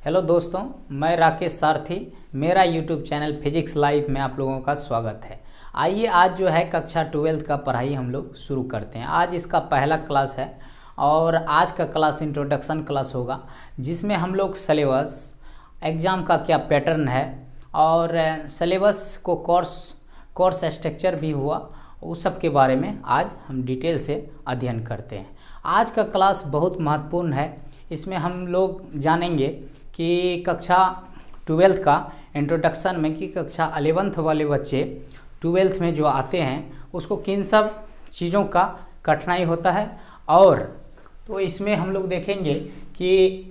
Hello दोस्तों, मैं राकेश सारथी। मेरा यूट्यूब चैनल फिजिक्स लाइव में आप लोगों का स्वागत है। आइए आज जो है कक्षा 12 का पढ़ाई हम लोग शुरू करते हैं। आज इसका पहला क्लास है और आज का क्लास इंट्रोडक्शन क्लास होगा, जिसमें हम लोग सिलेबस, एग्ज़ाम का क्या पैटर्न है और सिलेबस को कोर्स स्ट्रक्चर भी हुआ, उस सब के बारे में आज हम डिटेल से अध्ययन करते हैं। आज का क्लास बहुत महत्वपूर्ण है। इसमें हम लोग जानेंगे कि कक्षा 12 का इंट्रोडक्शन में कि कक्षा 11th वाले बच्चे 12th में जो आते हैं उसको किन सब चीज़ों का कठिनाई होता है, और तो इसमें हम लोग देखेंगे कि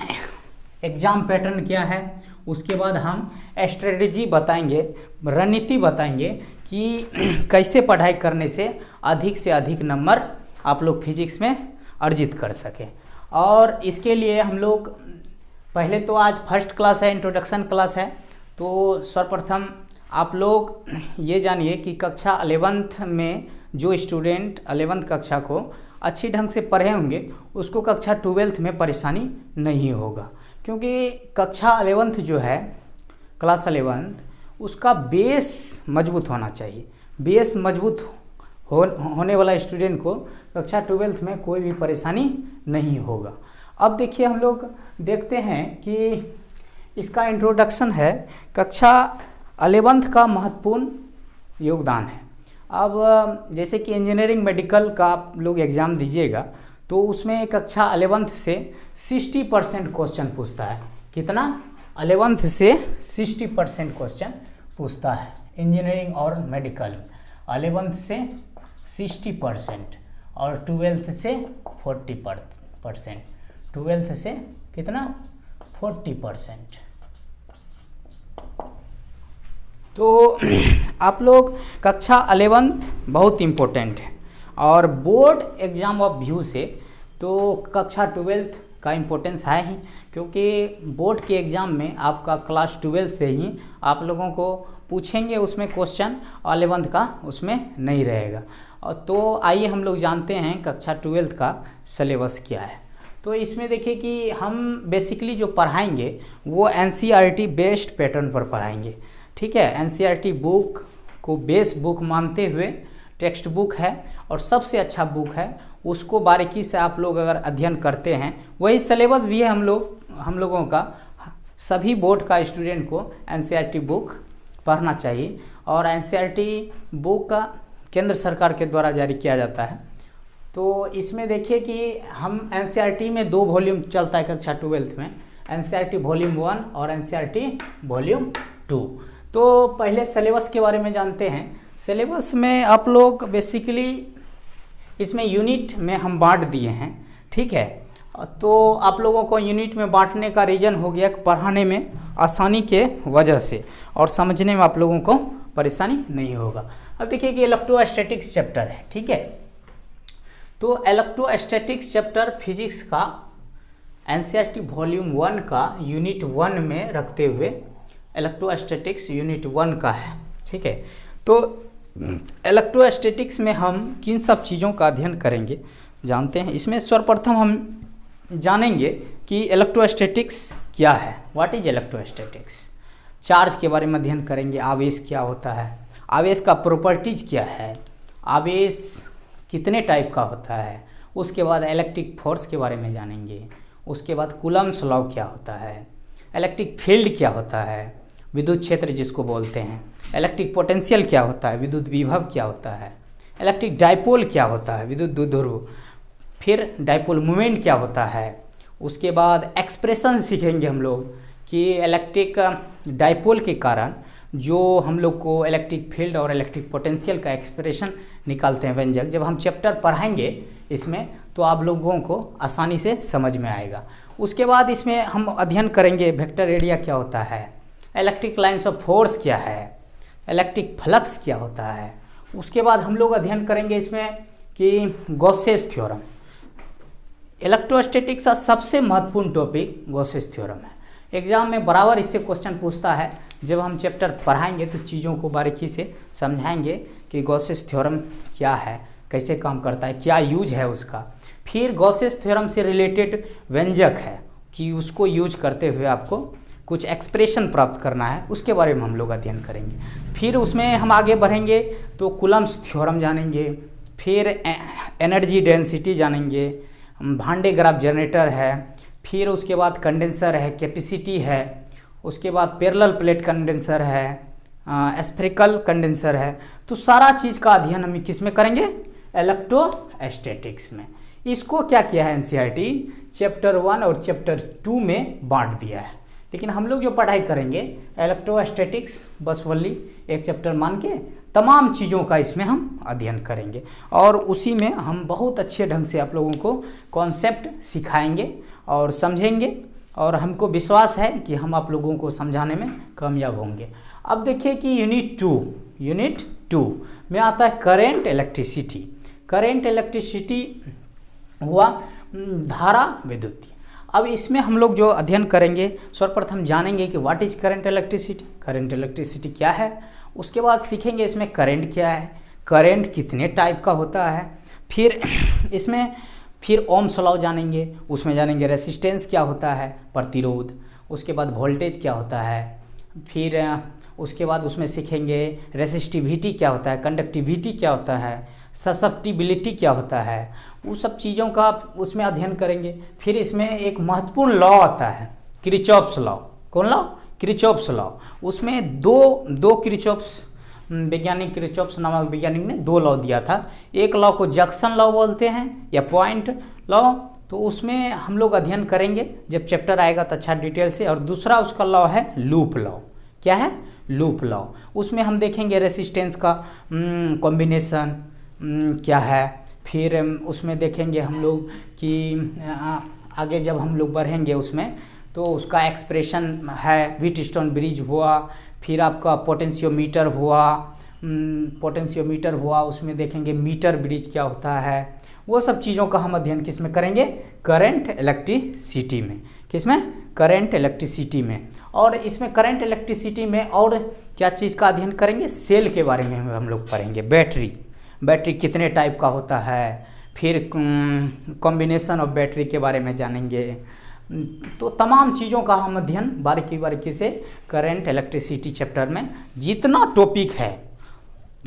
एग्ज़ाम पैटर्न क्या है। उसके बाद हम स्ट्रेटजी बताएंगे, रणनीति बताएंगे कि कैसे पढ़ाई करने से अधिक नंबर आप लोग फिजिक्स में अर्जित कर सकें। और इसके लिए हम लोग पहले तो आज फर्स्ट क्लास है, इंट्रोडक्शन क्लास है, तो सर्वप्रथम आप लोग ये जानिए कि कक्षा 11th में जो स्टूडेंट 11th कक्षा को अच्छी ढंग से पढ़े होंगे उसको कक्षा 12th में परेशानी नहीं होगा, क्योंकि कक्षा 11th जो है, क्लास 11th, उसका बेस मजबूत होना चाहिए। बेस मजबूत होने वाला स्टूडेंट को कक्षा 12th में कोई भी परेशानी नहीं होगा। अब देखिए, हम लोग देखते हैं कि इसका इंट्रोडक्शन है, कक्षा 11th का महत्वपूर्ण योगदान है। अब जैसे कि इंजीनियरिंग मेडिकल का आप लोग एग्ज़ाम दीजिएगा तो उसमें कक्षा 11th से 60% क्वेश्चन पूछता है। कितना? 11th से 60% क्वेश्चन पूछता है इंजीनियरिंग और मेडिकल में। 11th से 60% और 12th से 40%। 12th से कितना? 40%। तो आप लोग कक्षा 11th बहुत इम्पोर्टेंट है, और बोर्ड एग्ज़ाम ऑफ व्यू से तो कक्षा 12th का इम्पोर्टेंस है ही, क्योंकि बोर्ड के एग्ज़ाम में आपका क्लास 12 से ही आप लोगों को पूछेंगे, उसमें क्वेश्चन 11th का उसमें नहीं रहेगा। और तो आइए हम लोग जानते हैं कक्षा 12 का सिलेबस क्या है। तो इसमें देखिए कि हम बेसिकली जो पढ़ाएंगे वो NCERT बेस्ड पैटर्न पर पढ़ाएंगे। ठीक है, NCERT बुक को बेस बुक मानते हुए टेक्स्ट बुक है और सबसे अच्छा बुक है, उसको बारीकी से आप लोग अगर अध्ययन करते हैं, वही सिलेबस भी है हम लोगों का। सभी बोर्ड का स्टूडेंट को NCERT बुक पढ़ना चाहिए, और NCERT बुक का केंद्र सरकार के द्वारा जारी किया जाता है। तो इसमें देखिए कि हम NCERT में 2 वॉल्यूम चलता है कक्षा 12th में, NCERT वॉल्यूम 1 और NCERT वॉल्यूम 2। तो पहले सिलेबस के बारे में जानते हैं। सिलेबस में आप लोग बेसिकली इसमें यूनिट में हम बांट दिए हैं। ठीक है, तो आप लोगों को यूनिट में बांटने का रीज़न हो गया कि पढ़ाने में आसानी के वजह से और समझने में आप लोगों को परेशानी नहीं होगा। अब देखिए कि इलेक्ट्रोस्टैटिक्स चैप्टर है। ठीक है, तो इलेक्ट्रोस्टैटिक्स चैप्टर फिजिक्स का NCERT वॉल्यूम 1 का यूनिट 1 में रखते हुए इलेक्ट्रोस्टैटिक्स यूनिट 1 का है। ठीक है, तो इलेक्ट्रोस्टैटिक्स में हम किन सब चीज़ों का अध्ययन करेंगे जानते हैं। इसमें सर्वप्रथम हम जानेंगे कि इलेक्ट्रोस्टैटिक्स क्या है, व्हाट इज इलेक्ट्रोस्टैटिक्स। चार्ज के बारे में अध्ययन करेंगे, आवेश क्या होता है, आवेश का प्रॉपर्टीज क्या है, आवेश कितने टाइप का होता है। उसके बाद इलेक्ट्रिक फोर्स के बारे में जानेंगे। उसके बाद कूलम्ब्स लॉ क्या होता है, इलेक्ट्रिक फील्ड क्या होता है, विद्युत क्षेत्र जिसको बोलते हैं, इलेक्ट्रिक पोटेंशियल क्या होता है, विद्युत विभव क्या होता है, इलेक्ट्रिक डाइपोल क्या होता है, विद्युत द्विध्रुव, फिर डाइपोल मोमेंट क्या होता है। उसके बाद एक्सप्रेशन सीखेंगे हम लोग कि इलेक्ट्रिक डाइपोल के कारण जो हम लोग को इलेक्ट्रिक फील्ड और इलेक्ट्रिक पोटेंशियल का एक्सप्रेशन निकालते हैं व्यंजक, जब हम चैप्टर पढ़ाएंगे इसमें तो आप लोगों को आसानी से समझ में आएगा। उसके बाद इसमें हम अध्ययन करेंगे वेक्टर एरिया क्या होता है, इलेक्ट्रिक लाइन्स ऑफ फोर्स क्या है, इलेक्ट्रिक फ्लक्स क्या होता है। उसके बाद हम लोग अध्ययन करेंगे इसमें कि गॉसेस थ्योरम। इलेक्ट्रोस्टैटिक्स का सबसे महत्वपूर्ण टॉपिक गॉसेस थ्योरम है। एग्जाम में बराबर इससे क्वेश्चन पूछता है। जब हम चैप्टर पढ़ाएंगे तो चीज़ों को बारीकी से समझाएंगे कि गॉसेस थ्योरम क्या है, कैसे काम करता है, क्या यूज है उसका। फिर गॉसेस थ्योरम से रिलेटेड व्यंजक है कि उसको यूज करते हुए आपको कुछ एक्सप्रेशन प्राप्त करना है, उसके बारे में हम लोग अध्ययन करेंगे। फिर उसमें हम आगे बढ़ेंगे तो कूलम्ब्स थ्योरम जानेंगे, फिर एनर्जी डेंसिटी जानेंगे, वान डे ग्राफ जनरेटर है, फिर उसके बाद कंडेंसर है, कैपेसिटी है, उसके बाद पैरेलल प्लेट कंडेंसर है, स्फेरिकल कंडेंसर है। तो सारा चीज़ का अध्ययन हम किस में करेंगे? इलेक्ट्रोस्टैटिक्स में। इसको क्या किया है एनसीईआरटी चैप्टर 1 और चैप्टर 2 में बांट दिया है। लेकिन हम लोग जो पढ़ाई करेंगे इलेक्ट्रोस्टैटिक्स बस वनली एक चैप्टर मान के तमाम चीज़ों का इसमें हम अध्ययन करेंगे और उसी में हम बहुत अच्छे ढंग से आप लोगों को कॉन्सेप्ट सिखाएंगे और समझेंगे, और हमको विश्वास है कि हम आप लोगों को समझाने में कामयाब होंगे। अब देखिए कि यूनिट टू में आता है करेंट इलेक्ट्रिसिटी। करेंट इलेक्ट्रिसिटी हुआ धारा विद्युत। अब इसमें हम लोग जो अध्ययन करेंगे सर्वप्रथम जानेंगे कि what is current electricity, current electricity क्या है। उसके बाद सीखेंगे इसमें करंट क्या है, करंट कितने टाइप का होता है। फिर इसमें ओम्स लॉ जानेंगे, उसमें जानेंगे रेसिस्टेंस क्या होता है, प्रतिरोध। उसके बाद वोल्टेज क्या होता है। फिर उसके बाद उसमें सीखेंगे रेसिस्टिविटी क्या होता है, कंडक्टिविटी क्या होता है, ससेप्टिबिलिटी क्या होता है, वो सब चीज़ों का उसमें अध्ययन करेंगे। फिर इसमें एक महत्वपूर्ण लॉ आता है किरचॉफ्स लॉ। कौन लॉ? Kirchhoff's law. उसमें दो किरचॉफ्स वैज्ञानिक किरचॉफ्स नामक वैज्ञानिक ने 2 लॉ दिया था। एक लॉ को जंक्शन लॉ बोलते हैं या पॉइंट लॉ, तो उसमें हम लोग अध्ययन करेंगे जब चैप्टर आएगा तो अच्छा डिटेल से। और दूसरा उसका लॉ है लूप लॉ। क्या है? Loop law. उसमें हम देखेंगे रेसिस्टेंस का कॉम्बिनेशन क्या है। फिर उसमें देखेंगे हम लोग कि आगे जब हम लोग बढ़ेंगे उसमें तो उसका एक्सप्रेशन है। व्हीटस्टोन ब्रिज हुआ, फिर आपका पोटेंशियोमीटर हुआ, उसमें देखेंगे मीटर ब्रिज क्या होता है। वो सब चीज़ों का हम अध्ययन किस में करेंगे? करंट इलेक्ट्रिसिटी में। किस में? करंट इलेक्ट्रिसिटी में। और इसमें करंट इलेक्ट्रिसिटी में और क्या चीज़ का अध्ययन करेंगे? सेल के बारे में हम लोग पढ़ेंगे। बैटरी कितने टाइप का होता है, फिर कॉम्बिनेशन ऑफ बैटरी के बारे में जानेंगे। तो तमाम चीज़ों का हम अध्ययन बारीकी से करंट इलेक्ट्रिसिटी चैप्टर में जितना टॉपिक है,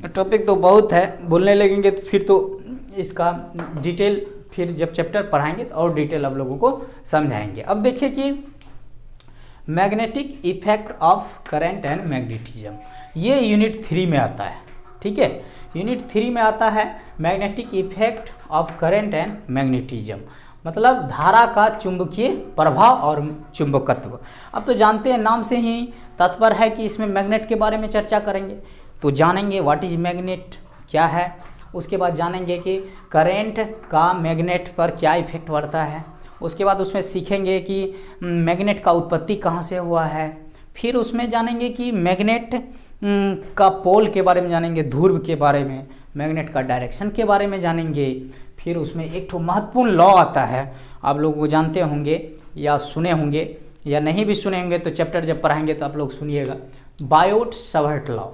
टॉपिक तो बहुत है, बोलने लगेंगे तो फिर तो इसका डिटेल फिर जब चैप्टर पढ़ाएंगे तो और डिटेल आप लोगों को समझाएंगे। अब देखिए कि magnetic effect of current and magnetism, ये यूनिट 3 में आता है। ठीक है, यूनिट 3 में आता है magnetic effect of current and magnetism, मतलब धारा का चुंबकीय प्रभाव और चुंबकत्व। अब तो जानते हैं, नाम से ही तात्पर्य है कि इसमें मैग्नेट के बारे में चर्चा करेंगे। तो जानेंगे व्हाट इज मैग्नेट क्या है। उसके बाद जानेंगे कि करंट का मैग्नेट पर क्या इफेक्ट पड़ता है। उसके बाद उसमें सीखेंगे कि मैग्नेट का उत्पत्ति कहाँ से हुआ है। फिर उसमें जानेंगे कि मैग्नेट का पोल के बारे में जानेंगे, ध्रुव के बारे में, मैग्नेट का डायरेक्शन के बारे में जानेंगे। फिर उसमें एक तो महत्वपूर्ण लॉ आता है, आप लोग वो जानते होंगे या सुने होंगे, या नहीं भी सुने होंगे तो चैप्टर जब पढ़ाएंगे तो आप लोग सुनिएगा, बायोट सावर्ट लॉ।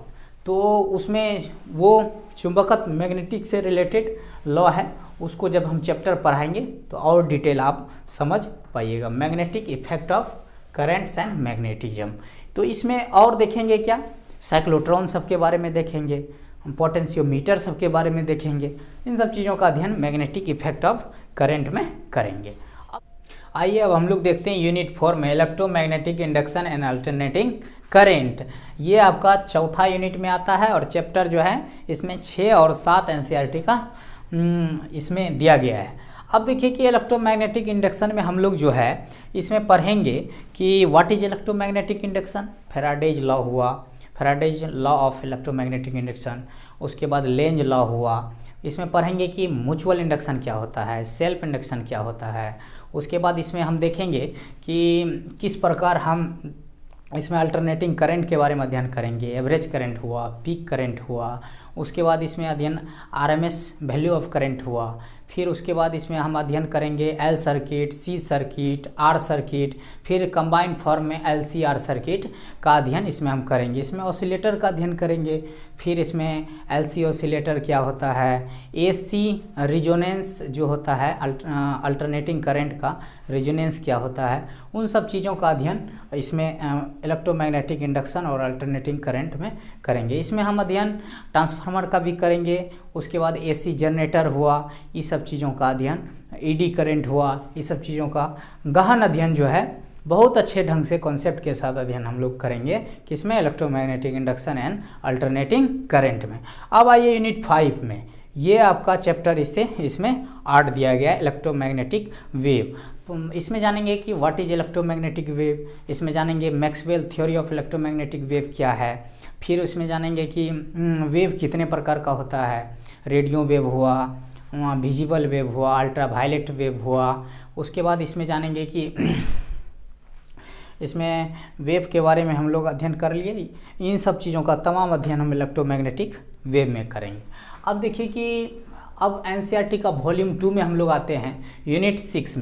तो उसमें वो चुंबकत्व मैग्नेटिक से रिलेटेड लॉ है, उसको जब हम चैप्टर पढ़ाएंगे तो और डिटेल आप समझ पाइएगा। Magnetic effect of currents and magnetism. तो इसमें और देखेंगे क्या, साइक्लोट्रॉन सब के बारे में देखेंगे, पोटेंशियोमीटर सब के बारे में देखेंगे। इन सब चीज़ों का अध्ययन मैग्नेटिक इफेक्ट ऑफ करंट में करेंगे। आइए अब हम लोग देखते हैं यूनिट 4 में electromagnetic induction and alternating current. ये आपका चौथा यूनिट में आता है और चैप्टर जो है इसमें 6 और 7 एनसीईआरटी का इसमें दिया गया है। अब देखिए कि इलेक्ट्रोमैग्नेटिक इंडक्शन में हम लोग जो है इसमें पढ़ेंगे कि what is electromagnetic induction, Faraday's law हुआ, Faraday's law of electromagnetic induction. उसके बाद लेंज लॉ हुआ। इसमें पढ़ेंगे कि म्यूचुअल इंडक्शन क्या होता है, सेल्फ इंडक्शन क्या होता है। उसके बाद इसमें हम देखेंगे कि किस प्रकार हम इसमें अल्टरनेटिंग करंट के बारे में अध्ययन करेंगे। एवरेज करंट हुआ, पीक करंट हुआ। उसके बाद इसमें अध्ययन आरएमएस वैल्यू ऑफ करंट हुआ। फिर उसके बाद इसमें हम अध्ययन करेंगे L circuit, C circuit, R circuit, फिर कंबाइंड फॉर्म में एल सी आर सर्किट का अध्ययन इसमें हम करेंगे। इसमें ऑसिलेटर का अध्ययन करेंगे। फिर इसमें एल सी ऑसिलेटर क्या होता है, ए सी रिजोनेंस जो होता है अल्टरनेटिंग करंट का रिजोनेंस क्या होता है, उन सब चीज़ों का अध्ययन इसमें इलेक्ट्रोमैग्नेटिक इंडक्शन और अल्टरनेटिंग करंट में करेंगे। इसमें हम अध्ययन ट्रांसफार्मर का भी करेंगे। उसके बाद एसी जनरेटर हुआ, ये सब चीज़ों का अध्ययन, ईडी करंट हुआ, ये सब चीज़ों का गहन अध्ययन जो है बहुत अच्छे ढंग से कॉन्सेप्ट के साथ अध्ययन हम लोग करेंगे किसमें, electromagnetic induction and alternating current में। अब आइए यूनिट 5 में, ये आपका चैप्टर इसमें 8 दिया गया है, इलेक्ट्रोमैग्नेटिक वेव। इसमें जानेंगे कि व्हाट इज इलेक्ट्रोमैग्नेटिक वेव, इसमें जानेंगे Maxwell theory of electromagnetic wave क्या है। फिर उसमें जानेंगे कि वेव कितने प्रकार का होता है, रेडियो वेव हुआ, विजिबल वेव हुआ, अल्ट्रावायलेट वेव हुआ। उसके बाद इसमें जानेंगे कि इसमें वेव के बारे में हम लोग अध्ययन कर लिए। इन सब चीज़ों का तमाम अध्ययन हम इलेक्ट्रोमैग्नेटिक वेव में करेंगे। अब देखिए कि अब एनसीईआरटी का वॉल्यूम 2 में हम लोग आते हैं यूनिट 6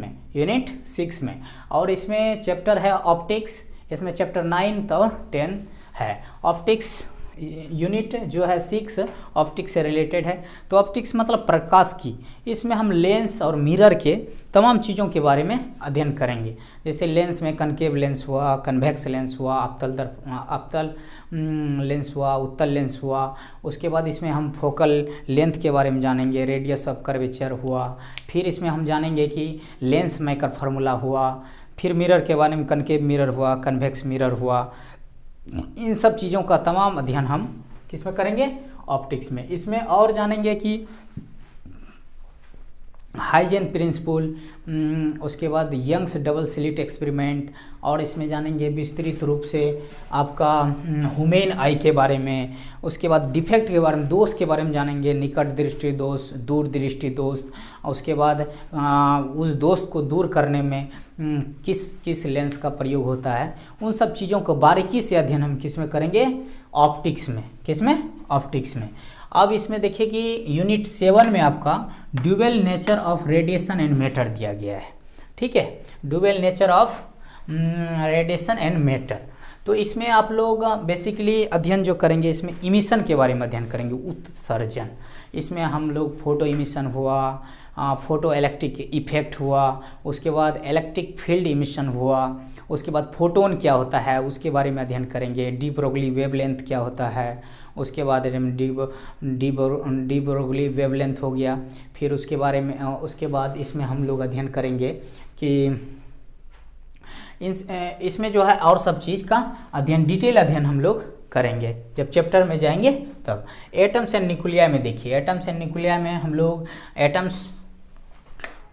में, और इसमें चैप्टर है ऑप्टिक्स। इसमें चैप्टर 9 और 10 है। ऑप्टिक्स यूनिट जो है 6 ऑप्टिक्स से रिलेटेड है। तो ऑप्टिक्स मतलब प्रकाश की, इसमें हम लेंस और मिरर के तमाम चीज़ों के बारे में अध्ययन करेंगे। जैसे लेंस में कनकेव लेंस हुआ, कन्वेक्स लेंस हुआ, अवतल लेंस हुआ, उत्तल लेंस हुआ। उसके बाद इसमें हम फोकल लेंथ के बारे में जानेंगे, रेडियस ऑफ कर्वेचर हुआ। फिर इसमें हम जानेंगे कि लेंस मेकर फार्मूला हुआ। फिर मिरर के बारे में कनकेव मिरर हुआ, कन्वेक्स मिरर हुआ। इन सब चीज़ों का तमाम अध्ययन हम किस में करेंगे, ऑप्टिक्स में। इसमें और जानेंगे कि हाइजेन प्रिंसिपल, उसके बाद यंग्स डबल स्लिट एक्सपेरिमेंट, और इसमें जानेंगे विस्तृत रूप से आपका ह्यूमन आई के बारे में। उसके बाद डिफेक्ट के बारे में, दोष के बारे में जानेंगे, निकट दृष्टि दोष, दूर दृष्टि दोष। उसके बाद उस दोष को दूर करने में किस लेंस का प्रयोग होता है, उन सब चीज़ों को बारीकी से अध्ययन हम किस में करेंगे, ऑप्टिक्स में। किस में, ऑप्टिक्स में। अब इसमें देखिए कि यूनिट 7 में आपका dual nature of radiation and matter दिया गया है। ठीक है, dual nature of radiation and matter. तो इसमें आप लोग बेसिकली अध्ययन जो करेंगे, इसमें इमिशन के बारे में अध्ययन करेंगे, उत्सर्जन। इसमें हम लोग फोटो इमिशन हुआ, फोटो इलेक्ट्रिक इफेक्ट हुआ, उसके बाद इलेक्ट्रिक फील्ड इमिशन हुआ, उसके बाद फोटोन क्या होता है उसके बारे में अध्ययन करेंगे, डी ब्रोगली वेवलेंथ क्या होता है, उसके बाद डी ब्रोगली वेवलेंथ हो गया। फिर उसके बारे में उसके बाद इसमें हम लोग अध्ययन करेंगे कि इसमें जो है और सब चीज़ का अध्ययन, डिटेल अध्ययन हम लोग करेंगे जब चैप्टर में जाएंगे तब। एटम्स एंड न्यूक्लिया में देखिए, एटम्स एंड न्यूक्लिया में हम लोग एटम्स,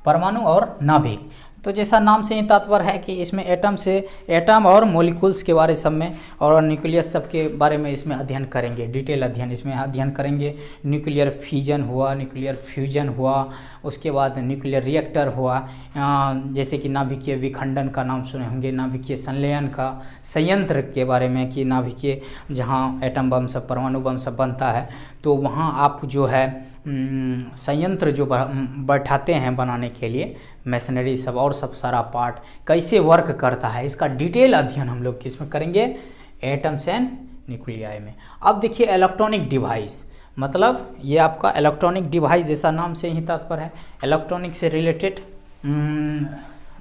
परमाणु और नाभिक। तो जैसा नाम से ही तात्पर्य है कि इसमें एटम से एटम और मॉलिक्यूल्स के बारे सब में, और न्यूक्लियस सब के बारे में इसमें अध्ययन करेंगे, डिटेल अध्ययन इसमें अध्ययन करेंगे। न्यूक्लियर फिजन हुआ, न्यूक्लियर फ्यूजन हुआ, उसके बाद न्यूक्लियर रिएक्टर हुआ, जैसे कि नाभिकीय विखंडन का नाम सुने होंगे, नाभिकीय संलयन का संयंत्र के बारे में कि नाभिकीय जहाँ एटम बम सब, परमाणु बम सब बनता है, तो वहाँ आप जो है संयंत्र जो बैठाते हैं बनाने के लिए, मशीनरी सब और सब सारा पार्ट कैसे वर्क करता है, इसका डिटेल अध्ययन हम लोग किसमें करेंगे, एटम्स एंड न्यूक्लियाई में। अब देखिए इलेक्ट्रॉनिक डिवाइस, मतलब ये आपका इलेक्ट्रॉनिक डिवाइस जैसा नाम से ही तात्पर्य है, इलेक्ट्रॉनिक से रिलेटेड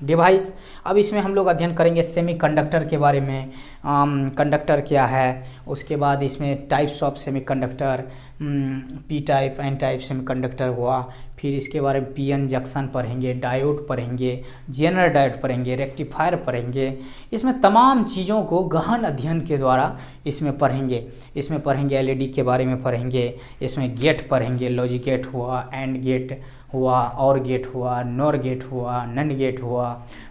डिवाइस। अब इसमें हम लोग अध्ययन करेंगे सेमीकंडक्टर के बारे में, कंडक्टर क्या है, उसके बाद इसमें types of semiconductor, P type, N type semiconductor हुआ। फिर इसके बारे में पीएन जंक्शन पढ़ेंगे, डायोड पढ़ेंगे, जेनर डायोड पढ़ेंगे, रेक्टिफायर पढ़ेंगे। इसमें तमाम चीज़ों को गहन अध्ययन के द्वारा इसमें पढ़ेंगे। इसमें पढ़ेंगे एलईडी के बारे में पढ़ेंगे, इसमें गेट पढ़ेंगे, लॉजिक गेट हुआ, एंड गेट हुआ, और गेट हुआ, नॉर गेट हुआ, नन गेट हुआ,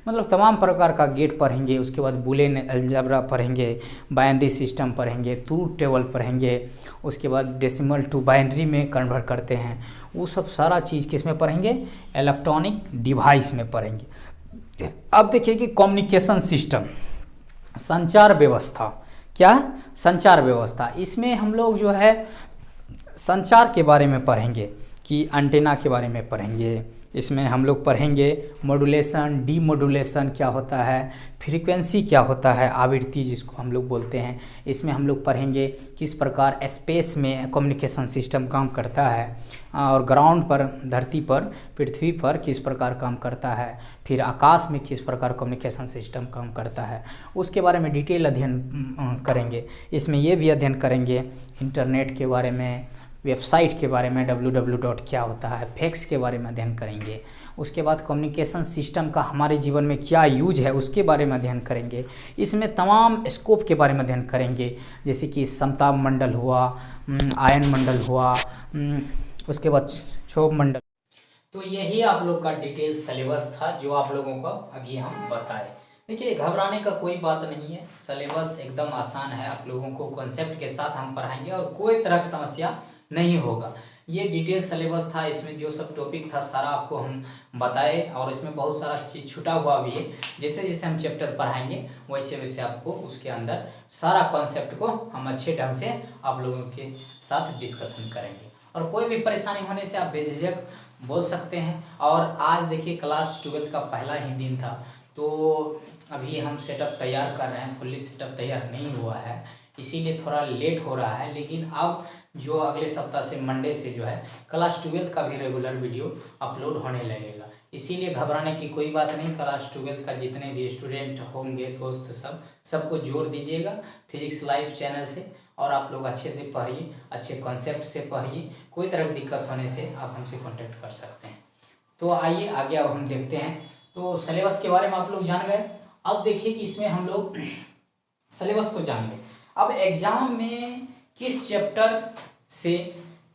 मतलब तमाम प्रकार का गेट पढ़ेंगे। उसके बाद बुलियन अलजेब्रा पढ़ेंगे, बाइनरी सिस्टम पढ़ेंगे, ट्रूथ टेबल पढ़ेंगे, उसके बाद डेसिमल टू बाइनरी में कन्वर्ट करते हैं, वो सब सारा चीज़ किस में पढ़ेंगे, इलेक्ट्रॉनिक डिवाइस में पढ़ेंगे। अब देखिए कि कम्युनिकेशन सिस्टम, संचार व्यवस्था, क्या संचार व्यवस्था, इसमें हम लोग जो है संचार के बारे में पढ़ेंगे कि एंटेना के बारे में पढ़ेंगे। इसमें हम लोग पढ़ेंगे मॉड्यूलेशन, डीमॉड्यूलेशन क्या होता है, फ्रीक्वेंसी क्या होता है, आवृत्ति जिसको हम लोग बोलते हैं। इसमें हम लोग पढ़ेंगे किस प्रकार स्पेस में कम्युनिकेशन सिस्टम काम करता है और ग्राउंड पर, धरती पर, पृथ्वी पर किस प्रकार काम करता है, फिर आकाश में किस प्रकार कम्युनिकेशन सिस्टम काम करता है, उसके बारे में डिटेल अध्ययन करेंगे। इसमें ये भी अध्ययन करेंगे इंटरनेट के बारे में, वेबसाइट के बारे में, www क्या होता है, फैक्स के बारे में अध्ययन करेंगे। उसके बाद कम्युनिकेशन सिस्टम का हमारे जीवन में क्या यूज है उसके बारे में अध्ययन करेंगे। इसमें तमाम स्कोप के बारे में अध्ययन करेंगे, जैसे कि समताप मंडल हुआ, आयन मंडल हुआ, उसके बाद क्षोभ मंडल। तो यही आप लोग का डिटेल सिलेबस था जो आप लोगों को अभी हम बताए। देखिए, घबराने का कोई बात नहीं है, सिलेबस एकदम आसान है। आप लोगों को कॉन्सेप्ट के साथ हम पढ़ाएंगे और कोई तरह की समस्या नहीं होगा। ये डिटेल सिलेबस था, इसमें जो सब टॉपिक था सारा आपको हम बताए और इसमें बहुत सारा चीज़ छूटा हुआ भी है। जैसे जैसे हम चैप्टर पढ़ाएंगे वैसे वैसे आपको उसके अंदर सारा कॉन्सेप्ट को हम अच्छे ढंग से आप लोगों के साथ डिस्कशन करेंगे। और कोई भी परेशानी होने से आप बेझिझक बोल सकते हैं। और आज देखिए क्लास 12 का पहला ही दिन था, तो अभी हम सेटअप तैयार कर रहे हैं, फुल्ली सेटअप तैयार नहीं हुआ है, इसीलिए थोड़ा लेट हो रहा है। लेकिन अब जो अगले सप्ताह से, मंडे से जो है क्लास 12 का भी रेगुलर वीडियो अपलोड होने लगेगा। इसीलिए घबराने की कोई बात नहीं। क्लास 12 का जितने भी स्टूडेंट होंगे दोस्त सबको जोड़ दीजिएगा फिजिक्स लाइव चैनल से, और आप लोग अच्छे से पढ़िए, अच्छे कॉन्सेप्ट से पढ़िए। कोई तरह की दिक्कत होने से आप हमसे कॉन्टेक्ट कर सकते हैं। तो आइए आगे अब हम देखते हैं। तो सिलेबस के बारे में आप लोग जान गए। अब देखिए कि इसमें हम लोग सिलेबस को जान गए। अब एग्जाम में किस चैप्टर से,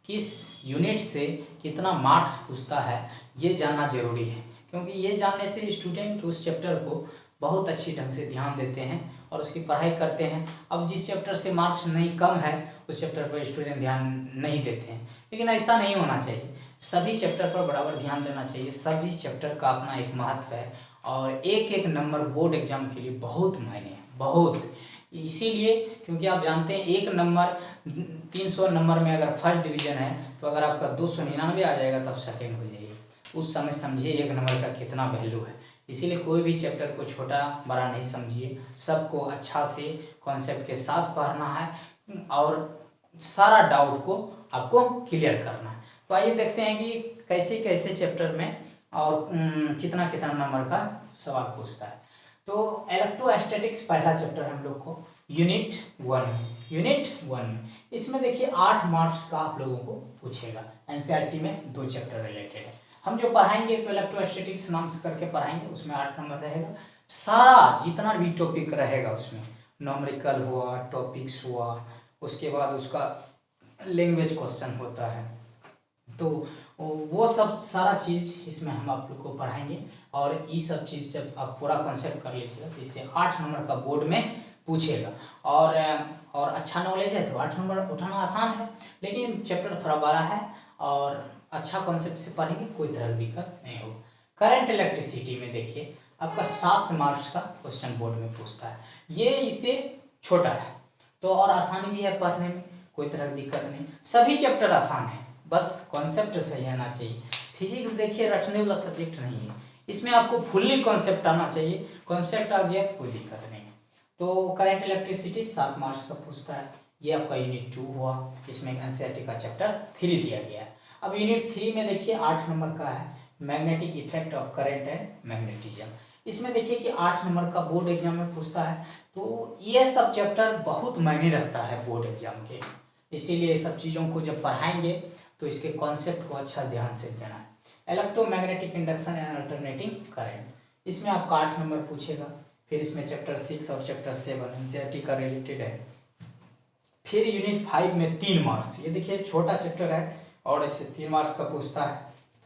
किस यूनिट से कितना मार्क्स पूछता है ये जानना जरूरी है, क्योंकि ये जानने से स्टूडेंट उस चैप्टर को बहुत अच्छी ढंग से ध्यान देते हैं और उसकी पढ़ाई करते हैं। अब जिस चैप्टर से मार्क्स नहीं कम है उस चैप्टर पर स्टूडेंट ध्यान नहीं देते हैं, लेकिन ऐसा नहीं होना चाहिए। सभी चैप्टर पर बराबर ध्यान देना चाहिए। सभी चैप्टर का अपना एक महत्व है और एक एक नंबर बोर्ड एग्जाम के लिए बहुत मायने हैं, बहुत। इसीलिए क्योंकि आप जानते हैं एक नंबर 300 नंबर में अगर फर्स्ट डिवीजन है तो अगर आपका 299 आ जाएगा तब सेकेंड हो जाइए। उस समय समझिए एक नंबर का कितना वैल्यू है। इसीलिए कोई भी चैप्टर को छोटा बड़ा नहीं समझिए, सबको अच्छा से कॉन्सेप्ट के साथ पढ़ना है और सारा डाउट को आपको क्लियर करना है। तो आइए देखते हैं कि कैसे कैसे चैप्टर में और कितना कितना नंबर का सवाल पूछता है। तो इलेक्ट्रोस्टैटिक्स पहला चैप्टर हम लोग को यूनिट 1 में, इसमें देखिए 8 मार्क्स का आप लोगों को पूछेगा। एनसीईआरटी में 2 चैप्टर रिलेटेड है। हम जो पढ़ाएंगे तो इलेक्ट्रोस्टैटिक्स नाम से करके पढ़ाएंगे, उसमें 8 नंबर रहेगा। सारा जितना भी टॉपिक रहेगा उसमें न्यूमेरिकल हुआ, टॉपिक्स हुआ, उसके बाद उसका लैंग्वेज क्वेश्चन होता है, तो वो सब सारा चीज़ इसमें हम आप लोग को पढ़ाएंगे। और ये सब चीज़ जब आप पूरा कॉन्सेप्ट कर लीजिएगा तो इससे 8 नंबर का बोर्ड में पूछेगा। और अच्छा नॉलेज है तो 8 नंबर उठाना आसान है, लेकिन चैप्टर थोड़ा बड़ा है और अच्छा कॉन्सेप्ट से पढ़ेंगे कोई तरह की दिक्कत नहीं होगा। करंट इलेक्ट्रिसिटी में देखिए आपका 7 मार्क्स का क्वेश्चन बोर्ड में पूछता है। ये इससे छोटा है तो और आसानी भी है पढ़ने में, कोई तरह की दिक्कत नहीं। सभी चैप्टर आसान है, बस कॉन्सेप्ट सही आना चाहिए। फिजिक्स देखिए रटने वाला सब्जेक्ट नहीं है, इसमें आपको फुल्ली कॉन्सेप्ट आना चाहिए। कॉन्सेप्ट आ गया तो कोई दिक्कत नहीं है। तो करंट इलेक्ट्रिसिटी 7 मार्क्स का पूछता है। ये आपका यूनिट 2 हुआ, इसमें एनसीईआरटी का चैप्टर 3 दिया गया है। अब यूनिट 3 में देखिए 8 नंबर का है, magnetic effect of current and magnetism. इसमें देखिए कि 8 नंबर का बोर्ड एग्जाम में पूछता है। तो ये सब चैप्टर बहुत मायने रखता है बोर्ड एग्जाम के, इसीलिए ये सब चीज़ों को जब पढ़ाएंगे तो इसके कॉन्सेप्ट को अच्छा ध्यान से देना है। Electromagnetic induction and alternating current, इसमें आपका 8 नंबर पूछेगा। फिर इसमें चैप्टर 6 और चैप्टर 7 एनसीईआरटी का रिलेटेड है। फिर यूनिट 5 में 3 मार्क्स, ये देखिए छोटा चैप्टर है और इससे 3 मार्क्स का पूछता है,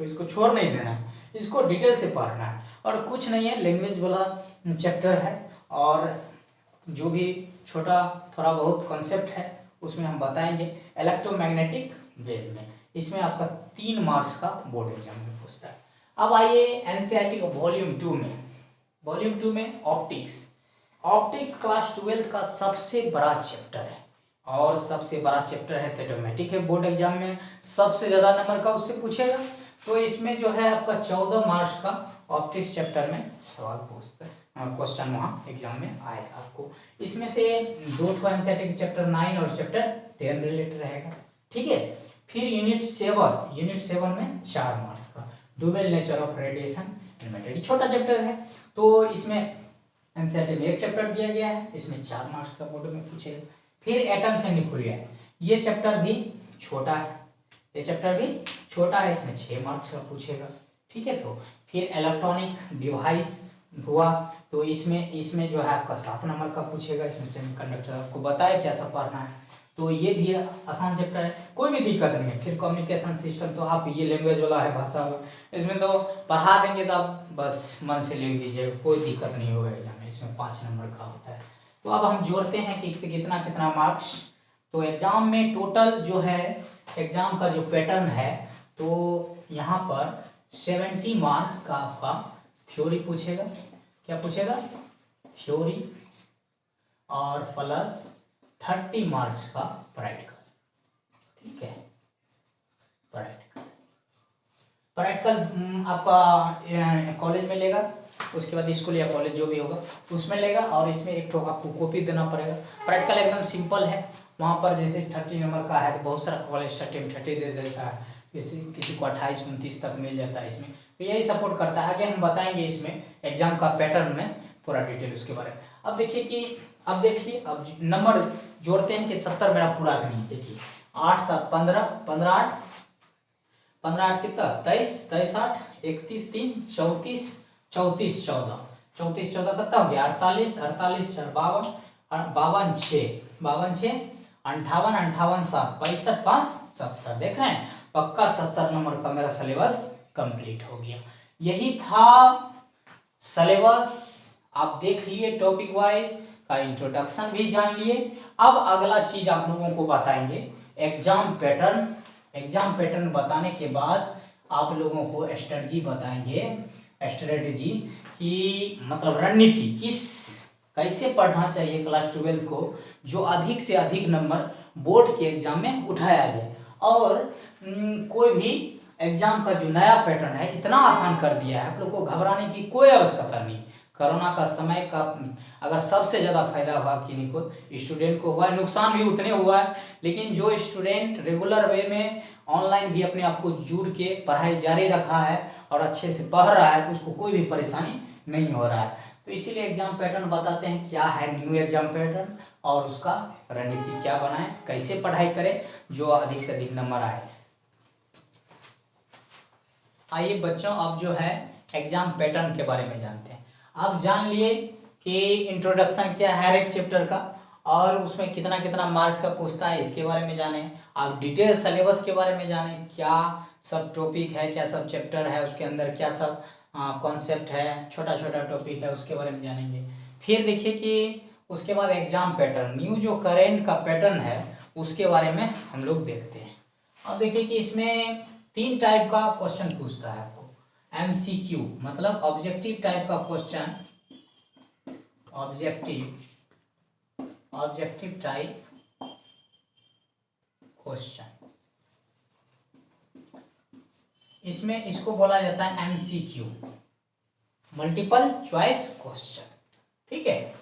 तो इसको छोड़ नहीं देना है, इसको डिटेल से पढ़ना है। और कुछ नहीं है, लैंग्वेज वाला चैप्टर है और जो भी छोटा थोड़ा बहुत कॉन्सेप्ट है उसमें हम बताएंगे। इलेक्ट्रोमैग्नेटिक वेव में इसमें आपका 3 मार्क्स का बोर्ड एग्जाम में पूछता है। अब आइए एनसीईआरटी का वॉल्यूम 2 में ऑप्टिक्स क्लास 12 का सबसे बड़ा चैप्टर है। और सबसे बड़ा चैप्टर है थ्योरेटिक है, बोर्ड एग्जाम में सबसे ज़्यादा नंबर का उससे पूछेगा। तो इसमें जो है आपका 14 मार्क्स का ऑप्टिक्स चैप्टर में सवाल पूछता है, क्वेश्चन वहाँ एग्जाम में आएगा आपको। इसमें से 2 एनसीईआरटी चैप्टर 9 और चैप्टर 10 रिलेटेड रहेगा, ठीक है। फिर यूनिट 7 में 4 मार्क्स का dual nature of radiation and material, छोटा चैप्टर है। तो इसमें एनसीईआरटी में एक चैप्टर दिया गया है, इसमें 4 मार्क्स का बोर्ड में पूछेगा। फिर एटम्स एंड न्यूक्लिया, ये चैप्टर भी छोटा है, ये चैप्टर भी छोटा है, इसमें 6 मार्क्स का पूछेगा, ठीक है। तो फिर इलेक्ट्रॉनिक डिवाइस हुआ, तो इसमें जो है आपका 7 नंबर का पूछेगा। इसमें सेमीकंडक्टर आपको बताया कैसा पढ़ना है, तो ये भी आसान चैप्टर है, कोई भी दिक्कत नहीं है। फिर कम्युनिकेशन सिस्टम, तो आप ये लैंग्वेज वाला है, भाषा वाला, इसमें तो पढ़ा देंगे तो आप बस मन से लिख दीजिएगा, कोई दिक्कत नहीं होगा एग्जाम में। इसमें 5 नंबर का होता है। तो अब हम जोड़ते हैं कि कितना कितना मार्क्स। तो एग्जाम में टोटल जो है, एग्जाम का जो पैटर्न है, तो यहाँ पर 70 मार्क्स का आपका थ्योरी पूछेगा। क्या पूछेगा? थ्योरी, और प्लस 30 मार्क्स का प्रैक्टिकल, ठीक है। प्रैक्टिकल आपका कॉलेज में लेगा, उसके बाद स्कूल या कॉलेज जो भी होगा उसमें लेगा, और इसमें एक तो आपको कॉपी देना पड़ेगा। प्रैक्टिकल एकदम सिंपल है, वहाँ पर जैसे 30 नंबर का है तो बहुत सारा कॉलेज 30 दे देता है, किसी को 28-29 तक मिल जाता है इसमें। तो यही सपोर्ट करता है। आगे हम बताएंगे इसमें एग्जाम का पैटर्न में पूरा डिटेल उसके बारे में। अब देखिए अब नंबर जोड़ते हैं कि 70 मेरा पूरा नहीं। देखिए 8 7 15, 15 8, 15 8 कितना 23, 23 8, 31 3, 34, 34 14, 34 14 कितना हो गया 48, 48 4 52, 52 6, 52 6, 58 58 7, 65 5 70। देख रहे हैं, पक्का 70 नंबर का मेरा सिलेबस कंप्लीट हो गया। यही था सिलेबस, आप देख लिए टॉपिक वाइज का, इंट्रोडक्शन भी जान लिए। अब अगला चीज आप लोगों को बताएंगे एग्जाम पैटर्न। एग्जाम पैटर्न बताने के बाद आप लोगों को स्ट्रेटजी बताएंगे, स्ट्रेटजी की मतलब रणनीति, कैसे पढ़ना चाहिए क्लास 12 को, जो अधिक से अधिक नंबर बोर्ड के एग्जाम में उठाया जाए। और कोई भी एग्जाम का जो नया पैटर्न है इतना आसान कर दिया है, आप लोग को घबराने की कोई आवश्यकता नहीं। कोरोना का समय का अगर सबसे ज़्यादा फायदा हुआ किन्हीं को, स्टूडेंट को हुआ है, नुकसान भी उतने हुआ है, लेकिन जो स्टूडेंट रेगुलर वे में ऑनलाइन भी अपने आप को जुड़ के पढ़ाई जारी रखा है और अच्छे से पढ़ रहा है, तो उसको कोई भी परेशानी नहीं हो रहा है। तो इसीलिए एग्जाम पैटर्न बताते हैं, क्या है न्यू एग्जाम पैटर्न और उसका रणनीति क्या बनाए, कैसे पढ़ाई करें जो अधिक से अधिक नंबर आए। आइए बच्चों, अब जो है एग्जाम पैटर्न के बारे में जानते हैं। आप जान लिए कि इंट्रोडक्शन क्या है हर एक चैप्टर का, और उसमें कितना कितना मार्क्स का पूछता है इसके बारे में जाने। आप डिटेल सिलेबस के बारे में जाने, क्या सब टॉपिक है, क्या सब चैप्टर है, उसके अंदर क्या सब कॉन्सेप्ट है, छोटा छोटा टॉपिक है, उसके बारे में जानेंगे। फिर देखिए कि उसके बाद एग्जाम पैटर्न, न्यू जो करेंट का पैटर्न है उसके बारे में हम लोग देखते हैं। अब देखिए कि इसमें 3 टाइप का क्वेश्चन पूछता है आपको, MCQ मतलब ऑब्जेक्टिव टाइप का क्वेश्चन, ऑब्जेक्टिव टाइप क्वेश्चन, इसमें इसको बोला जाता है MCQ, मल्टीपल चॉइस क्वेश्चन, ठीक है।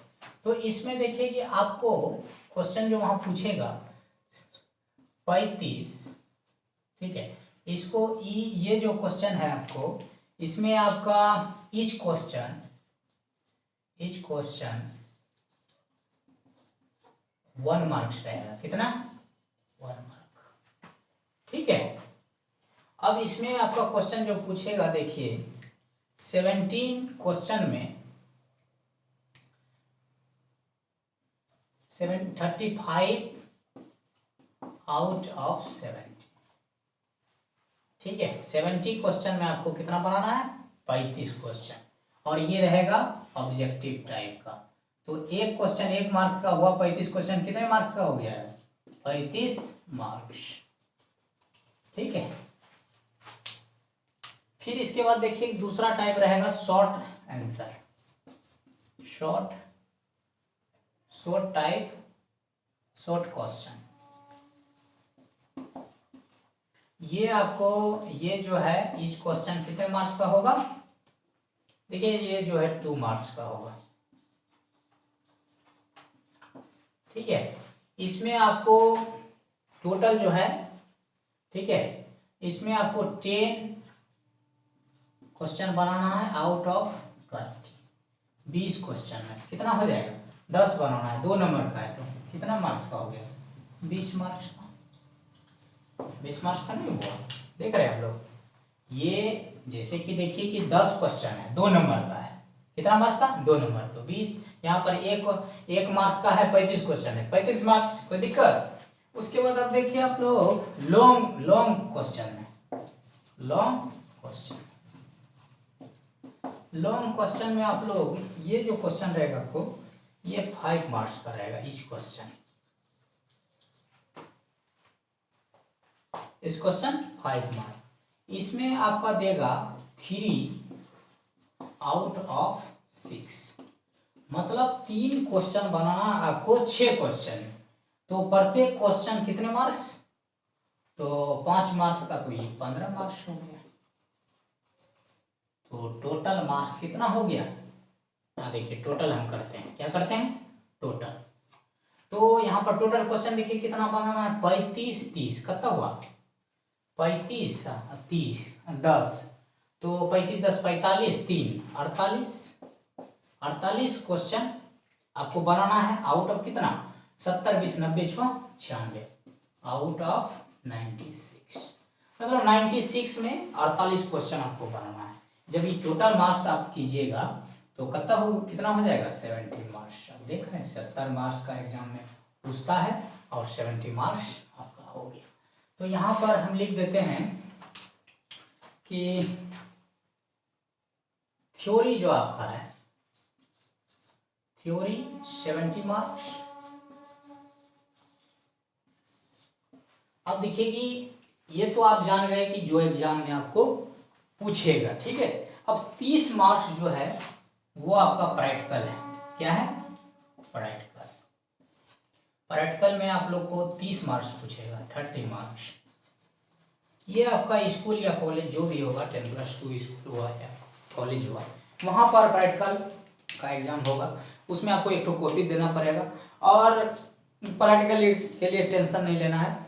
तो इसमें देखिए कि आपको क्वेश्चन जो वहां पूछेगा 35, ठीक है। इसको ये जो क्वेश्चन है आपको, इसमें आपका ईच क्वेश्चन 1 मार्क्स रहेगा। कितना? 1 मार्क, ठीक है। अब इसमें आपका क्वेश्चन जो पूछेगा, देखिए 17 क्वेश्चन में 35 आउट ऑफ 70, ठीक है। 70 क्वेश्चन में आपको कितना बनाना है? 35 क्वेश्चन, और ये रहेगा ऑब्जेक्टिव टाइप का। तो एक क्वेश्चन 1 मार्क्स का हुआ, 35 क्वेश्चन कितने मार्क्स का हो गया है? 35 मार्क्स, ठीक है। फिर इसके बाद देखिए दूसरा टाइप रहेगा शॉर्ट आंसर, शॉर्ट क्वेश्चन। ये आपको ये जो है इस क्वेश्चन कितने मार्क्स का होगा? देखिए ये जो है 2 मार्क्स का होगा, ठीक है। इसमें आपको टोटल जो है, ठीक है, इसमें आपको 10 क्वेश्चन बनाना है आउट ऑफ 20। 20 क्वेश्चन में कितना हो जाएगा? 10 बनाना है, 2 नंबर का है, तो कितना मार्क्स का हो गया? 20 मार्क्स का। 20 मार्क्स का नहीं हुआ, देख रहे हैं आप लोग। ये जैसे कि देखिए कि 10 क्वेश्चन है, 2 नंबर का है, कितना मार्क्स का? 2 नंबर, तो 20। यहाँ पर एक मार्क्स का है, 35 क्वेश्चन है, 35 मार्क्स, कोई दिक्कत? उसके बाद आप देखिए आप लोग लॉन्ग क्वेश्चन है, लॉन्ग क्वेश्चन में आप लोग ये जो क्वेश्चन रहेगा आपको, ये 5 मार्क्स का रहेगा इस क्वेश्चन। इस क्वेश्चन 5 मार्क्स। इसमें आपका देगा 3 आउट ऑफ 6, मतलब 3 क्वेश्चन बनाना आपको, 6 क्वेश्चन, तो प्रत्येक क्वेश्चन कितने मार्क्स? तो 5 मार्क्स का, तो ये 15 मार्क्स हो गया। तो टोटल मार्क्स कितना हो गया? देखिए टोटल हम करते हैं, क्या करते हैं? टोटल। तो यहाँ पर टोटल क्वेश्चन देखिए कितना बनाना है? 35 30, कितना हुआ? 35 30 10, तो 35 10 45 3 48 क्वेश्चन आपको बनाना है आउट ऑफ कितना? 70 20 90 96, आउट ऑफ 96, मतलब 96 में 48 क्वेश्चन आपको बनाना है। जब ये टोटल मार्क्स आप कीजिएगा तो कितना हो जाएगा? 70 मार्क्स। आप देख रहे हैं 70 मार्क्स का एग्जाम में पूछता है और 70 मार्क्स आपका हो गया। तो यहाँ पर हम लिख देते हैं कि थ्योरी जो आपका है, थ्योरी 70 मार्क्स। अब देखिए कि ये तो आप जान गए कि जो एग्जाम में आपको पूछेगा, ठीक है। अब 30 मार्क्स जो है वो आपका प्रैक्टिकल है। क्या है? प्रैक्टिकल। प्रैक्टिकल में आप लोग को 30 मार्क्स पूछेगा, 30 मार्क्स। ये आपका स्कूल या कॉलेज जो भी होगा, 10+2 स्कूल हुआ या कॉलेज हुआ, वहाँ पर प्रैक्टिकल का एग्जाम होगा। उसमें आपको एक तो कॉपी देना पड़ेगा, और प्रैक्टिकल के लिए टेंशन नहीं लेना है।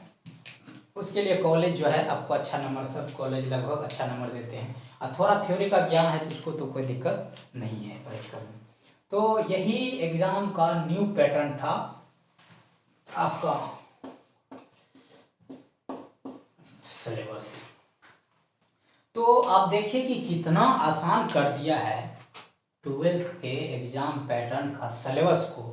उसके लिए कॉलेज जो है आपको अच्छा नंबर, सब कॉलेज लगभग अच्छा नंबर देते हैं, और थोड़ा थ्योरी का ज्ञान है तो उसको तो कोई दिक्कत नहीं है प्रैक्टिकल में। तो यही एग्जाम का न्यू पैटर्न था आपका सिलेबस। तो आप देखिए कि कितना आसान कर दिया है 12th के एग्जाम पैटर्न का सिलेबस को,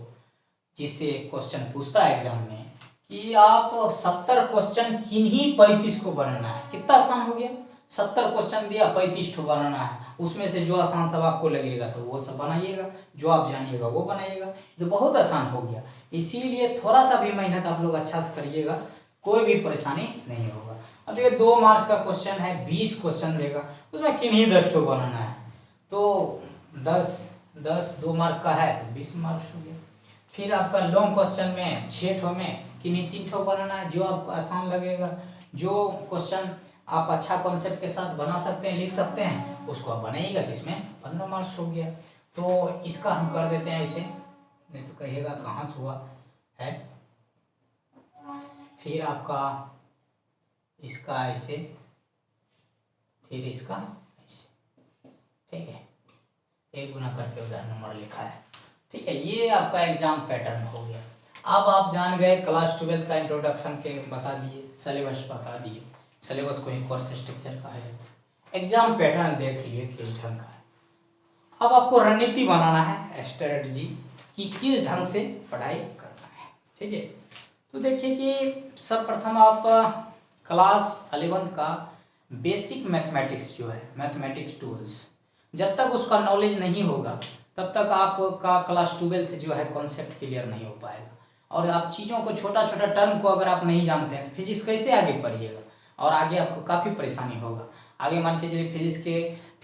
जिससे क्वेश्चन पूछता है एग्जाम में कि आप 70 क्वेश्चन किन्हीं 35 को बनाना है। कितना आसान हो गया? 70 क्वेश्चन दिया, 35 को बनाना है। उसमें से जो आसान सब आपको लगेगा तो वो सब बनाइएगा, जो आप जानिएगा वो बनाइएगा। तो बहुत आसान हो गया। इसीलिए थोड़ा सा भी मेहनत आप लोग अच्छा से करिएगा, कोई भी परेशानी नहीं होगा। अब देखिए 2 मार्क्स का क्वेश्चन है, 20 क्वेश्चन देगा, उसमें किन्हीं 10 को बनाना है। तो 10 2 मार्क का है तो 20 मार्क्स हो गया। फिर आपका लॉन्ग क्वेश्चन में 6 ठो में किन्हीं 3 ठो बनाना है, जो आपको आसान लगेगा, जो क्वेश्चन आप अच्छा कॉन्सेप्ट के साथ बना सकते हैं, लिख सकते हैं, उसको आप बनाइएगा, जिसमें 15 मार्क्स हो गया। तो इसका हम कर देते हैं ऐसे, नहीं तो कहिएगा कहाँ से हुआ है। फिर आपका इसका ऐसे, फिर इसका ऐसे, ठीक है, 1 गुना करके उधर नंबर लिखा है, ठीक है। ये आपका एग्जाम पैटर्न हो गया। अब आप जान गए क्लास 12 का इंट्रोडक्शन के बता दिए, सिलेबस बता दिए, सिलेबस को ही कोर्स स्ट्रक्चर कहा जाता है। एग्जाम पैटर्न देख लिए किस ढंग का है। अब आपको रणनीति बनाना है, स्ट्रेटजी, कि किस ढंग से पढ़ाई करना है, ठीक है। तो देखिए कि सर्वप्रथम आप क्लास 11 का बेसिक मैथमेटिक्स जो है, मैथमेटिक्स टूल्स, जब तक उसका नॉलेज नहीं होगा तब तक आपका क्लास 12 जो है कॉन्सेप्ट क्लियर नहीं हो पाएगा। और आप चीज़ों को, छोटा छोटा टर्म को अगर आप नहीं जानते हैं तो फिजिक्स कैसे आगे पढ़िएगा, और आगे आपको काफ़ी परेशानी होगा। आगे मान के चलिए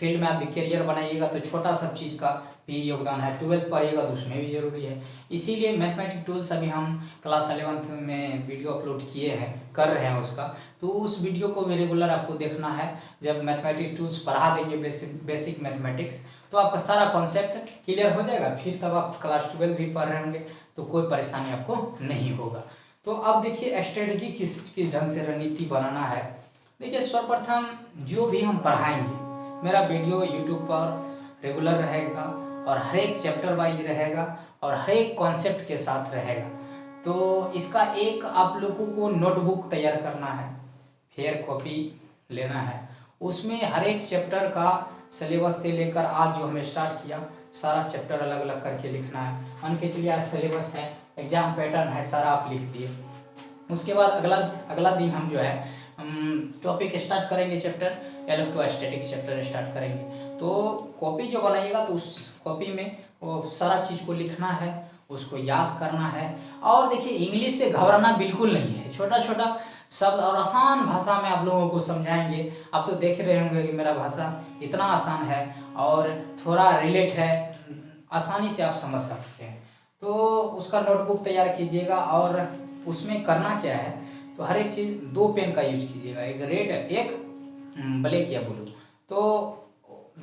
फील्ड में आप भी करियर बनाइएगा तो छोटा सब चीज़ का भी योगदान है। 12th पढ़िएगा तो उसमें भी जरूरी है। इसीलिए मैथमेटिक टूल्स अभी हम क्लास 11th में वीडियो अपलोड किए हैं, कर रहे हैं उसका, तो उस वीडियो को भी रेगुलर आपको देखना है। जब मैथमेटिक टूल्स पढ़ा देंगे बेसिक मैथमेटिक्स, तो आपका सारा कॉन्सेप्ट क्लियर हो जाएगा। फिर तब आप क्लास 12 भी पढ़ रहे होंगे तो कोई परेशानी आपको नहीं होगा। तो अब देखिए स्ट्रेटजी किस ढंग से रणनीति बनाना है। देखिए सर्वप्रथम जो भी हम पढ़ाएंगे, मेरा वीडियो यूट्यूब पर रेगुलर रहेगा और हर एक चैप्टर वाइज रहेगा और हर एक कॉन्सेप्ट के साथ रहेगा। तो इसका एक आप लोगों को नोटबुक तैयार करना है, फेयर कॉपी लेना है, उसमें हर एक चैप्टर का सिलेबस से लेकर आज जो हमें स्टार्ट किया सारा चैप्टर अलग अलग करके लिखना है। मान के चलिए आज सिलेबस है, एग्जाम पैटर्न है, सारा आप लिख दिए। उसके बाद अगला दिन हम जो है टॉपिक स्टार्ट करेंगे, चैप्टर इलेक्ट्रोस्टैटिक्स चैप्टर स्टार्ट करेंगे। तो कॉपी जो बनाइएगा तो उस कॉपी में वो सारा चीज़ को लिखना है, उसको याद करना है। और देखिए इंग्लिश से घबराना बिल्कुल नहीं है, छोटा छोटा शब्द और आसान भाषा में आप लोगों को समझाएंगे। आप तो देख रहे होंगे कि मेरा भाषा इतना आसान है और थोड़ा रिलेट है, आसानी से आप समझ सकते हैं। तो उसका नोटबुक तैयार कीजिएगा और उसमें करना क्या है, तो हर एक चीज़ 2 पेन का यूज कीजिएगा, एक रेड एक ब्लैक या ब्लू। तो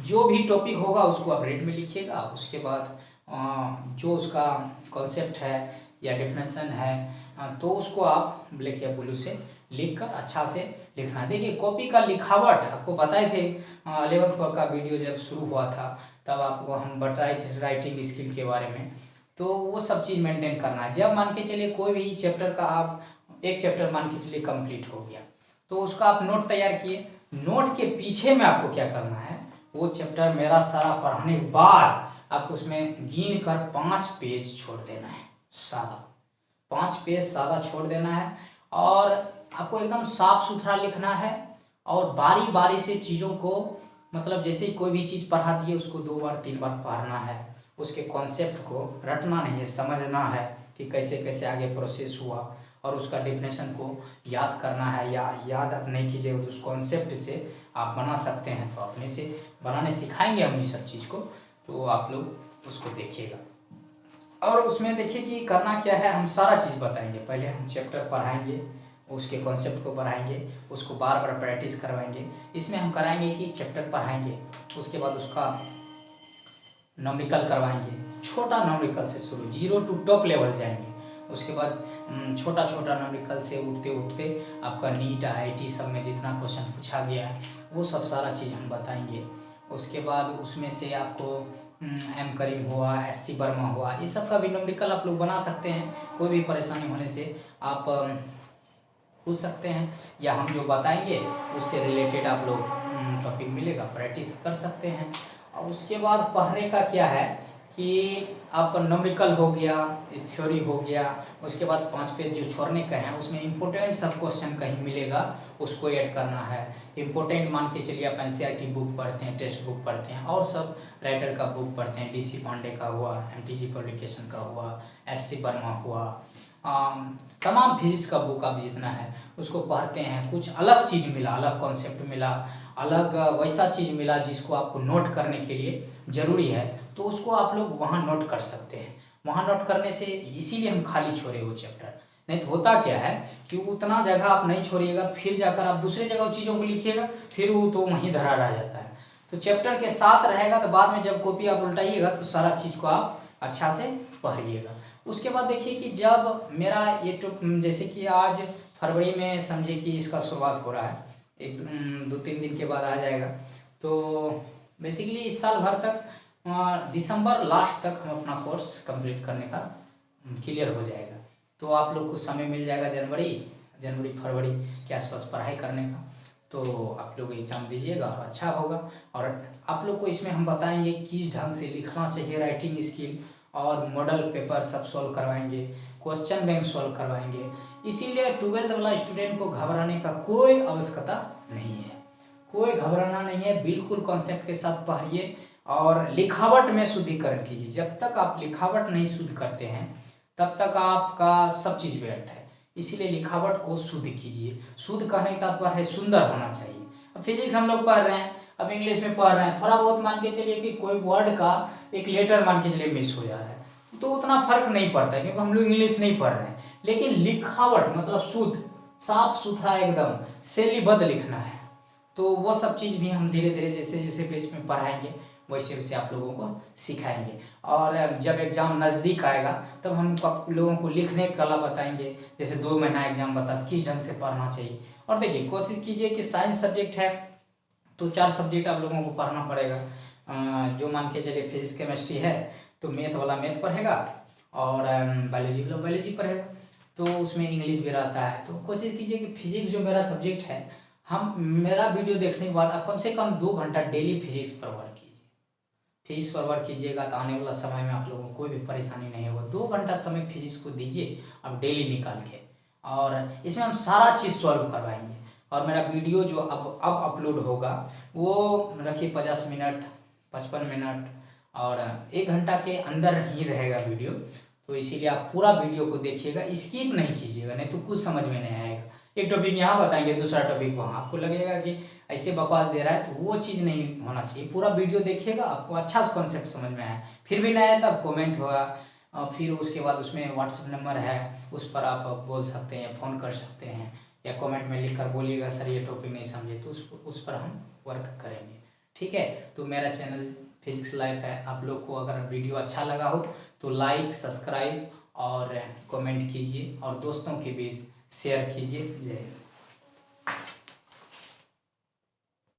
जो भी टॉपिक होगा उसको आप रेड में लिखिएगा, उसके बाद जो उसका कॉन्सेप्ट है या डेफिनेशन है तो उसको आप ब्लैक या ब्लू से लिख कर अच्छा से लिखना। देखिए कॉपी का लिखावट आपको बताए थे 11th का वीडियो जब शुरू हुआ था तब आपको हम बताए थे राइटिंग स्किल के बारे में। तो वो सब चीज़ मेंटेन करना है। जब मान के चलिए कोई भी चैप्टर का आप एक चैप्टर मान के चलिए कंप्लीट हो गया तो उसका आप नोट तैयार किए, नोट के पीछे में आपको क्या करना है, वो चैप्टर मेरा सारा पढ़ाने के बाद आपको उसमें गिन कर 5 पेज छोड़ देना है, सादा 5 पेज सादा छोड़ देना है। और आपको एकदम साफ सुथरा लिखना है और बारी बारी से चीज़ों को, मतलब जैसे कोई भी चीज़ पढ़ा दिए उसको 2 बार 3 बार पढ़ना है, उसके कॉन्सेप्ट को रटना नहीं है, समझना है कि कैसे कैसे आगे प्रोसेस हुआ और उसका डेफिनेशन को याद करना है। या याद आप नहीं कीजिएगा तो उस कॉन्सेप्ट से आप बना सकते हैं, तो अपने से बनाने सिखाएंगे हम ये सब चीज़ को, तो आप लोग उसको देखिएगा। और उसमें देखिए कि करना क्या है, हम सारा चीज़ बताएंगे। पहले हम चैप्टर पढ़ाएंगे, उसके कॉन्सेप्ट को पढ़ाएंगे, उसको बार बार प्रैक्टिस करवाएंगे। इसमें हम कराएंगे कि चैप्टर पढ़ाएंगे, उसके बाद उसका नॉमिकल करवाएंगे, छोटा नॉमिकल से शुरू 0 to टॉप लेवल जाएंगे। उसके बाद छोटा छोटा नॉमिकल से उठते उठते आपका नीट IIT सब में जितना क्वेश्चन पूछा गया है वो सब सारा चीज़ हम बताएंगे। उसके बाद उसमें से आपको M करीम हुआ, SC वर्मा हुआ, ये सब का भी नॉमिकल आप लोग बना सकते हैं। कोई भी परेशानी होने से आप पूछ सकते हैं, या हम जो बताएंगे उससे रिलेटेड आप लोग टॉपिक मिलेगा, प्रैक्टिस कर सकते हैं। और उसके बाद पढ़ने का क्या है कि आप नॉमिकल हो गया, थ्योरी हो गया, उसके बाद 5 पेज जो छोड़ने का है उसमें इम्पोर्टेंट सब क्वेश्चन कहीं मिलेगा उसको ऐड करना है। इम्पोर्टेंट मान के चलिए आप NCERT बुक पढ़ते हैं, टेक्स्ट बुक पढ़ते हैं और सब राइटर का बुक पढ़ते हैं, DC पांडे का हुआ, MTG पब्लिकेशन का हुआ, SC वर्मा हुआ, तमाम फिजिक्स का बुक आप जितना है उसको पढ़ते हैं। कुछ अलग चीज़ मिला, अलग कॉन्सेप्ट मिला, अलग वैसा चीज़ मिला जिसको आपको नोट करने के लिए ज़रूरी है, तो उसको आप लोग वहाँ नोट कर सकते हैं। वहाँ नोट करने से इसीलिए हम खाली छोड़े वो चैप्टर, नहीं तो होता क्या है कि उतना जगह आप नहीं छोड़िएगा, फिर जाकर आप दूसरे जगह चीज़ों को लिखिएगा, फिर वो तो वहीं धरा रह जाता है। तो चैप्टर के साथ रहेगा तो बाद में जब कॉपी आप उल्टाइएगा तो सारा चीज़ को आप अच्छा से पढ़िएगा। उसके बाद देखिए कि जब मेरा ये जैसे कि आज फरवरी में समझे कि इसका शुरुआत हो रहा है, 2-3 दिन के बाद आ जाएगा, तो बेसिकली इस साल भर तक दिसंबर लास्ट तक हम अपना कोर्स कंप्लीट करने का क्लियर हो जाएगा। तो आप लोग को समय मिल जाएगा जनवरी फरवरी के आसपास पढ़ाई करने का, तो आप लोग एग्ज़ाम दीजिएगा और अच्छा होगा। और आप लोग को इसमें हम बताएंगे किस ढंग से लिखना चाहिए, राइटिंग स्किल और मॉडल पेपर सब सॉल्व करवाएंगे, क्वेश्चन बैंक सॉल्व करवाएंगे। इसीलिए 12th वाला स्टूडेंट को घबराने का कोई आवश्यकता नहीं है, कोई घबराना नहीं है, बिल्कुल कॉन्सेप्ट के साथ पढ़िए और लिखावट में शुद्धिकरण कीजिए। जब तक आप लिखावट नहीं शुद्ध करते हैं तब तक आपका सब चीज़ व्यर्थ है। इसीलिए लिखावट को शुद्ध कीजिए। शुद्ध कहने का तात्पर्य है सुंदर होना चाहिए। अब फिजिक्स हम लोग पढ़ रहे हैं, अब इंग्लिश में पढ़ रहे हैं, थोड़ा बहुत मान के चलिए कि कोई वर्ड का एक लेटर मान के चलिए मिस हो जा रहा है, तो उतना फर्क नहीं पड़ता है क्योंकि हम लोग इंग्लिश नहीं पढ़ रहे हैं। लेकिन लिखावट मतलब शुद्ध साफ सुथरा एकदम शैलीबद्ध लिखना है, तो वो सब चीज़ भी हम धीरे धीरे जैसे जैसे पेज में पढ़ाएंगे वैसे वैसे आप लोगों को सिखाएंगे। और जब एग्ज़ाम नज़दीक आएगा तब हम लोगों को लिखने की कला बताएंगे, जैसे 2 महीना एग्ज़ाम बता किस ढंग से पढ़ना चाहिए। और देखिए कोशिश कीजिए कि साइंस सब्जेक्ट है तो 4 सब्जेक्ट आप लोगों को पढ़ना पड़ेगा। जो मान के चलिए फिजिक्स केमिस्ट्री है तो मैथ वाला मैथ पढ़ेगा और बायोलॉजी वाला बायोलॉजी पढ़ेगा, तो उसमें इंग्लिश भी रहता है। तो कोशिश कीजिए कि फिजिक्स जो मेरा सब्जेक्ट है, हम मेरा वीडियो देखने के बाद आप कम से कम 2 घंटा डेली फिजिक्स पर वर्क कीजिए। फिजिक्स पर वर्क कीजिएगा तो आने वाला समय में आप लोगों को कोई भी परेशानी नहीं होगा। 2 घंटा समय फिजिक्स को दीजिए अब डेली निकाल के, और इसमें हम सारा चीज़ सॉल्व करवाएंगे। और मेरा वीडियो जो अब अपलोड होगा वो रखिए 50 मिनट 55 मिनट और 1 घंटा के अंदर ही रहेगा वीडियो, तो इसीलिए आप पूरा वीडियो को देखिएगा, स्किप नहीं कीजिएगा, नहीं तो कुछ समझ में नहीं आएगा। एक टॉपिक यहाँ बताएंगे दूसरा टॉपिक वहाँ, आपको लगेगा कि ऐसे बकवास दे रहा है, तो वो चीज़ नहीं होना चाहिए। पूरा वीडियो देखिएगा, आपको अच्छा से कॉन्सेप्ट समझ में आए। फिर भी नहीं आया तब कमेंट होगा, और फिर उसके बाद उसमें व्हाट्सएप नंबर है, उस पर आप बोल सकते हैं, फ़ोन कर सकते हैं, या कमेंट में लिख कर बोलिएगा सर ये टॉपिक नहीं समझे, तो उस पर हम वर्क करेंगे। ठीक है, तो मेरा चैनल फिजिक्स लाइफ है। आप लोग को अगर वीडियो अच्छा लगा हो तो लाइक सब्सक्राइब और कमेंट कीजिए और दोस्तों के बीच शेयर कीजिए। जय हिंद।